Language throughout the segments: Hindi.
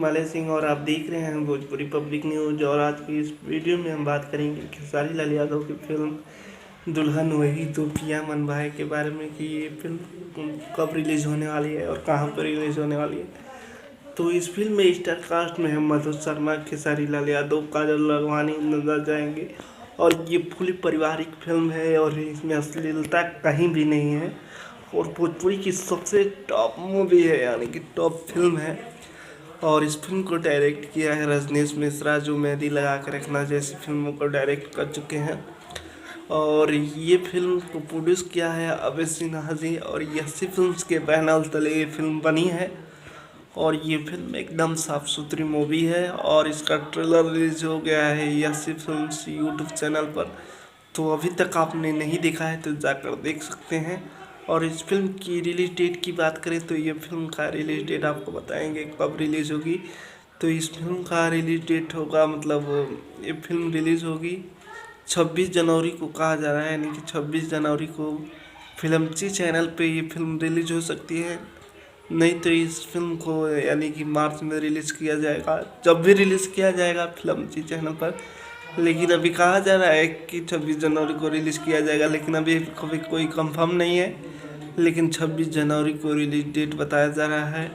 हिमालय सिंह और आप देख रहे हैं भोजपुरी पब्लिक न्यूज़। और आज की इस वीडियो में हम बात करेंगे खेसारी लाल यादव की फिल्म दुल्हन वही तो पिया मन भाई के बारे में कि ये फिल्म कब रिलीज़ होने वाली है और कहां पर रिलीज़ होने वाली है। तो इस फिल्म में स्टार कास्ट में हम मधु शर्मा, खेसारी लाल यादव, काजल राघवानी नजर जाएंगे। और ये पूरी पारिवारिक फिल्म है और इसमें अश्लीलता कहीं भी नहीं है और भोजपुरी की सबसे टॉप मूवी है, यानी कि टॉप फिल्म है। और इस फिल्म को डायरेक्ट किया है रजनीश मिश्रा, जो मेहंदी लगा कर रखना जैसी फिल्मों को डायरेक्ट कर चुके हैं। और ये फिल्म को प्रोड्यूस किया है अभय सिन्हा जी और यसी फिल्म्स के बैनर तले ये फिल्म बनी है। और ये फिल्म एकदम साफ सुथरी मूवी है और इसका ट्रेलर रिलीज हो गया है यसी फिल्म्स यूट्यूब चैनल पर। तो अभी तक आपने नहीं देखा है तो जाकर देख सकते हैं। और इस फिल्म की रिलीज डेट की बात करें तो ये फिल्म का रिलीज डेट आपको बताएंगे कब रिलीज़ होगी। तो इस फिल्म का रिलीज डेट होगा, मतलब ये फिल्म रिलीज़ होगी 26 जनवरी को कहा जा रहा है, यानी कि 26 जनवरी को फिल्मची चैनल पे ये फिल्म रिलीज़ हो सकती है। नहीं तो इस फिल्म को यानी कि मार्च में रिलीज़ किया जाएगा, जब भी रिलीज़ किया जाएगा फिल्मची चैनल पर। लेकिन अभी कहा जा रहा है कि 26 जनवरी को रिलीज़ किया जाएगा, लेकिन अभी कभी कोई कंफर्म नहीं है। लेकिन 26 जनवरी को रिलीज डेट बताया जा रहा है।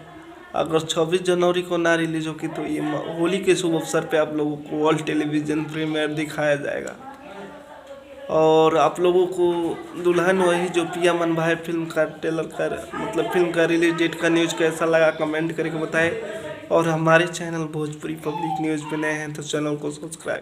अगर 26 जनवरी को ना रिलीज़ होगी तो ये होली के शुभ अवसर पे आप लोगों को वर्ल्ड टेलीविज़न प्रीमियर दिखाया जाएगा। और आप लोगों को दुल्हन वही जो पिया मन भाई फिल्म का ट्रेलर का मतलब फिल्म का रिलीज डेट का न्यूज़ कैसा लगा कमेंट करके बताएं। और हमारे चैनल भोजपुरी पब्लिक न्यूज़ पे नए हैं तो चैनल को सब्सक्राइब